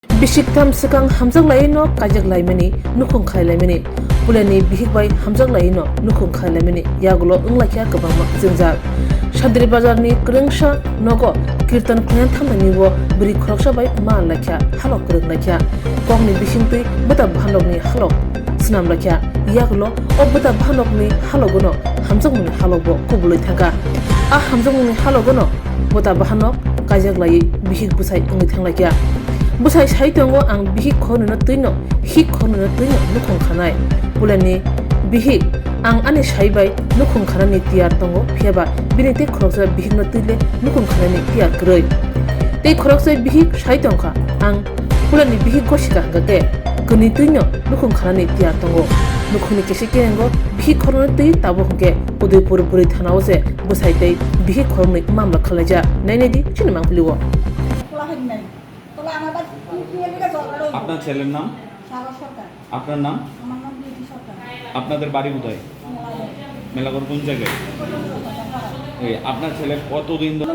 Bishiktam sikang hamjak lai no kajak lai mani nukung khai lai mani pulani bihik bai hamjak lai no nukung khai lai mani yagulo unglakya kabang mak jingjak Shadri bazar ni krungsha nogo kirtan khyan thamani wo bri khroksha bai ma lakya halok krung lakya kongni bishingtui bata bhanok ni halok snam lakya yagulo obata bhanok ni halogono hamjak muni halobo kubului thanga a hamjak muni halogono bata bhanok kajak lai bihik busai ungi thanglakya Busai saitongo ang bihik khono na tuino hik khono na tuino nukhong khanai pulani bihik ang ane saibai nukhong khanani tiar tongo phiaba binite khoroksa bihik na tuile nukhong khanani tiar kroi tei khoroksa bihik saitongkha ang pulani bihik gosika hangake kuni tuino nukhong khanani tiar tongo nukhoni kesikerengo bihik khono na tui tabo hongke Udaipur buri thanao se busai tei bihik khoroni mamla khalaja nainedi chinemang puliwo আপনার ছেলের নাম আপনার নাম আপনাদের বাড়ি কোথায় মেলাগড় কোন জায়গায় আপনার ছেলে কতদিন ধরে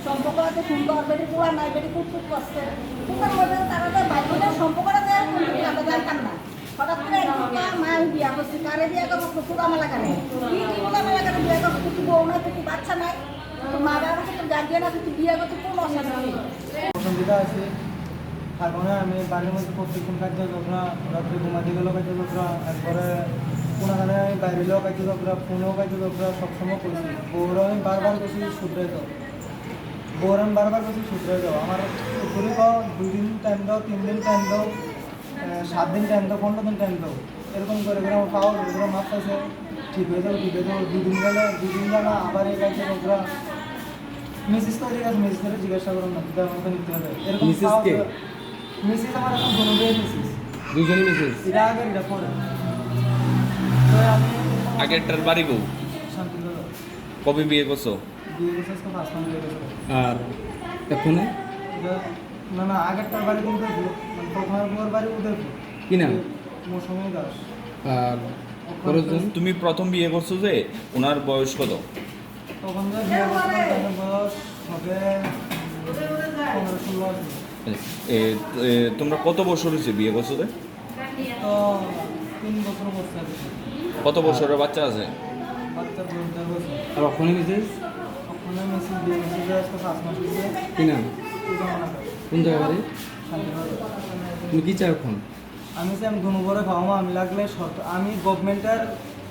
সম্পর্ক আছে সুন্দর বেটি পোলা নাই বেটি কুটকুট করছে সুন্দর মধ্যে তারা সম্পর্ক আছে আমরা জানতাম না হঠাৎ করে মা আমি বিয়া করছি কারে বিয়া করবো পুরামেলা কারে কি পুরামেলা কারে বিয়া করবো কিছু বউ নাই কিছু বাচ্চা নাই মা বাবার সাথে গার্জিয়ান আছে তুই বিয়া করতে কোন অসুবিধা আছে তারপরে আমি বাড়ির মধ্যে প্রত্যেকদিন কাজ যাবরা রাত্রে ঘুমাতে গেলেও কাজ যাবরা তারপরে কোনোখানে আমি বাইরেও কাজ যাবরা ফোনেও কাজ যাবরা সবসময় করছি বউরা আমি বারবার করছি শুধরে দাও বউরা আমি বারবার করছি শুধরে দাও আমার উপরে পাও 2 দিন টাইম দাও 3 দিন টাইম দাও 7 দিন টাইম দাও 15 দিন টাইম দাও এরকম করে করে আমার পাও এগুলো মাছ আছে ঠিক হয়ে যাবে 2 দিন গেলে 2 দিন গেলে আবার এই কাজ যাবরা মিসেস তো জিজ্ঞাসা মিসেস করে জিজ্ঞাসা করুন না দিদা আমাকে নিতে হবে এরকম মিসেস আমার এখন দুজনেই মিসেস দুজনই মিসেস এটা আগে এটা পরে তো আমি আগেরটার বাড়ি বউ শান্তিনগর কবে বিয়ে করছো বিয়ে করছে তো ফার্স্ট টাইম বিয়ে করছে আর এখন না না আগেরটার বাড়ি কিন্তু মানে প্রথমের বউর বাড়ি উদয়পুর কি নাম মৌসুমী দাস আর তুমি প্রথম বিয়ে করছো যে ওনার বয়স কত তখন যে বিয়ে করছে তাদের বয়স হবে 15-16 আছে তোমরা কত বছর হয়েছে বিয়ে করছো যে তো 3 বছর বসে আছে কত বছরের বাচ্চা আছে বাচ্চা 2 বছর আর ওখানে মিসেস ওখানে মেসেজ বিয়ে করছে আজকে 5 মাস হয়েছে কি নাম কোন জায়গা বাড়ি শান্তিনগর তুমি কি চাও এখন আমি চাই আমি দুনুবরে খাওয়াবো আমি লাগলে আমি গভর্নমেন্টের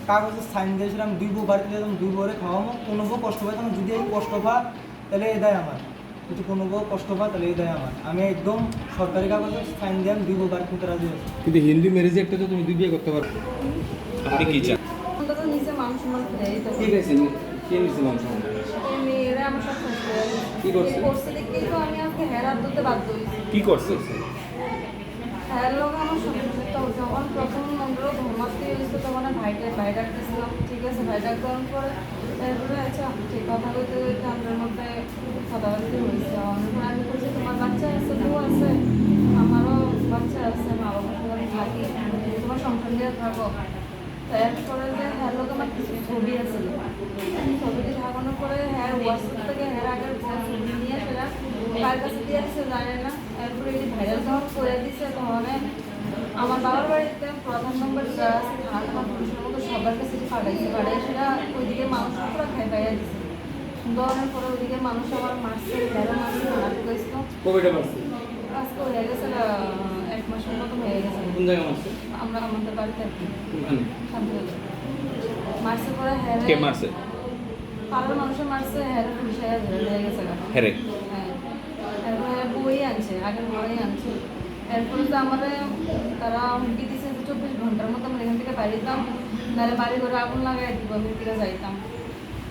কাগজে সাইন দিয়েছিলাম 2 বউ বাড়িতে যেতাম 2 বউরে খাওয়াবো কোনো বউ কষ্ট পাইতাম যদি এই কষ্ট পা তাহলে এই দেয় আমার যদি কোনো বউ কষ্ট পা তাহলে এই দেয় আমার আমি একদম সরকারি কাগজে সাইন দিয়ে আমি 2 বউ বাড়ি কিনতে রাজি আছি কিন্তু হিন্দু ম্যারেজে একটা তো তুমি দুই বিয়ে করতে পারো আপনি কি চান অন্তত নিজে মানুষ মানুষ দেয় তো ঠিক আছে কে নিছে মানুষ মেয়েরা আমার সব শেষ করে কি করছে? করছে দেখেই তো আমি আজকে হেরাত দিতে বাধ্য হয়েছি কি করছে হ্যার লোক আমার সঙ্গে তো যখন প্রথম মন্দিরও ধর্মাস্তি হয়েছিল তখন ভাই ডাকতেছিলাম ঠিক আছে ভাই ডাক দেওয়ার পরে তারপরে আচ্ছা ঠিক কথা বলতে বলতে আমাদের মধ্যে কথাবার্তি হয়েছে আমি বলছি তোমার বাচ্চা আছে বউ আছে আমারও বাচ্চা আছে মা বাবার সাথে আমি থাকি তোমার সংসার দিয়ে থাকো এরপরে যে হ্যাঁ লোক আমার কিছু ছবি আছে ছবিটি ঢাকানোর পরে হ্যাঁ হোয়াটসঅ্যাপ থেকে হ্যাঁ আগের ছবি নিয়ে সেটা কার কাছে দিয়ে আসছে জানে না এরপরে এই ভাইরাল যখন করে দিচ্ছে তখন আমার বাবার বাড়িতে প্রধান নম্বর যা আছে থানা পুলিশের মতো সবার কাছে পাঠাই সেটা ওইদিকে মানুষ পুরো খাই পাইয়া দিচ্ছে দেওয়ানোর পরে ওইদিকে মানুষ আমার মারছে ভেড়া মারছে হারাতে গেছিল কোভিডে মারছে আজকে হয়ে গেছে 1 মাসের মতো হয়ে গেছে কোন জায়গা মারছে আমরা আমাদের বাড়িতে আর কি কোনখানে শান্তিবাজার মারছে পরে হ্যাঁ কে মারছে পাড়ার মানুষের মারছে হ্যাঁ পুলিশে ধরে নিয়ে গেছে হেরে হ্যাঁ এরপরে বই আনছে আগের বই আনছে এরপরে তো আমাদের তারা হুমকি দিচ্ছে যে 24 ঘন্টার মতো আমরা এখান থেকে বাইরে যেতাম নাহলে বাড়ি ঘরে আগুন লাগাই দিব আমি থেকে যাইতাম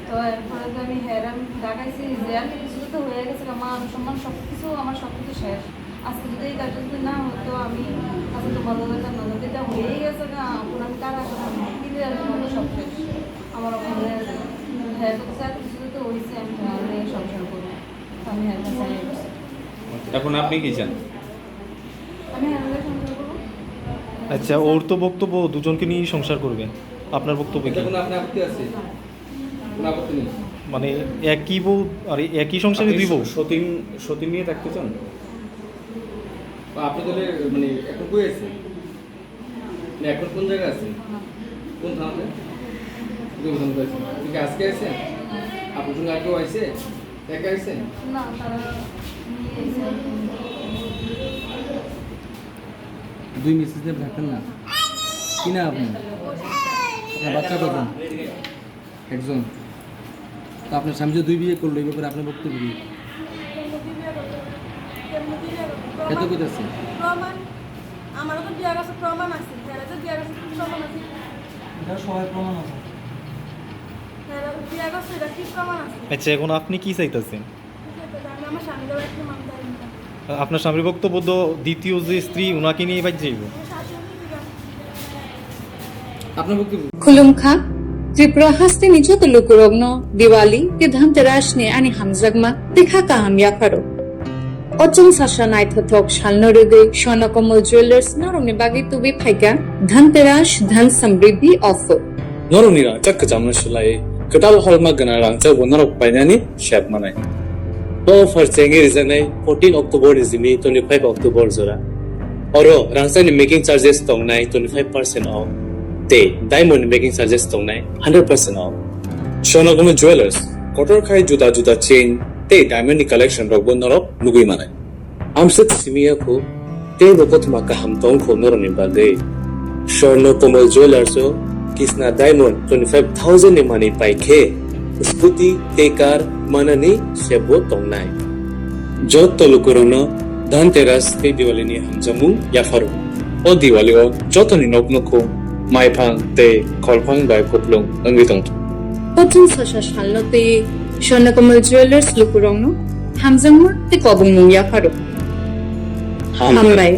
তো এরপরে তো আমি হেরাম দেখাইছি যে আর কিছু তো হয়ে গেছে আমার সম্মান সব কিছু আমার সব কিছু শেষ আজকে যদি এই কাজটা যদি না হতো আমি আজকে তো বড় হয়ে নজর দিতে হয়েই গেছে না ওনার কারা ক্লিয়ার মতো সব শেষ আমার ওখানে হ্যাঁ তো স্যার কিছু তো হয়েছে আমি তাহলে সংসার করবো আমি হ্যাঁ চাই এখন আপনি কি চান আমি হ্যাঁ সংসার করবো আচ্ছা ওর তো বক্তব্য দুজনকে নিয়েই সংসার করবে আপনার বক্তব্য কি কোনো আপত্তি আছে কোনো আপত্তি নেই মানে একই বউ আর একই সংসারে দুই বউ? সতীন সতীন নিয়ে থাকতে চান? বা আপনি তাহলে মানে এখন কই আছেন? না এখন কোন জায়গায় আছেন? কোন থানাতে? কোন থানাতে আছেন? আপনি কি আজকে আছেন? আপনার সঙ্গে আর কেউ আইছে? একা আইছেন? না তারা নিয়ে এসে দুই মিসেস নিয়ে থাকতেন না? কি না আপনি? আপনার বাচ্চা কজন? একজন। তো আপনার স্বামী যে দুই বিয়ে করলো এই ব্যাপারে আপনার বক্তব্য কি? এত কথা আছে? প্রমাণ আমারও তো বিয়ার কাছে প্রমাণ আছে যারা তো বিয়ার কাছে প্রমাণ আছে এটা সবাই প্রমাণ আছে। যারা বিয়ার কাছে এটা কি প্রমাণ আছে আচ্ছা এখন আপনি কি চাইতেছেন? আমি আমার স্বামী দেওয়ার একটু মান দেয় না আপনার স্বামীর বক্তব্য তো দ্বিতীয় যে স্ত্রী ওনাকে নিয়ে বাদ যাইব। আমার শাশুড়ি দিবা আপনার বক্তব্য खुलुमखा त्रिपुरा हस्ते निजो तो लुकुरोगनो दिवाली के धनतेरस ने अनि हमजगमा देखा काम या करो अचम साशा नाइथथक शालनरुगे स्वर्णकमल ज्वेलर्स नरमने बागी तुबे फाइका धनतेरस धन समृद्धि ऑफर नरनिरा चक्क जामना सुलाय कटाल हलमा गना रांचा बनरक पाइनानि शेप मानाय तो फरचेंगे रिजनाय 14 अक्टोबर रिजिमि 25 अक्टोबर जरा अरो रांचानि मेकिंग चार्जेस तंगनाय 25% ऑफ ते डायमंड मेकिंग चार्जेस तंगनाय 100% ऑफ स्वर्णकमल ज्वेलर्स कटर खाय जुदा जुदा चेन ते डायमंड कलेक्शन रक बनरक लुगै मानाय आमसे सिमिया को ते बकत माका हम तंग को नरनि बागै स्वर्णकमल jewellers Kisna Diamond 25,000 ni mani paike Scooty Tekar manani sebo tongnai Jot tolukorono Dhanteras te Diwali ni hamjamu yafaru O Diwali o jotoni noknoko Maipang te kolpang bai koplong angitong अचम साशा शालनते स्वर्णकमल ज्वेलर्स लुकुरोगनो हमजगमा ते कबुंग या करो Ham हमबाई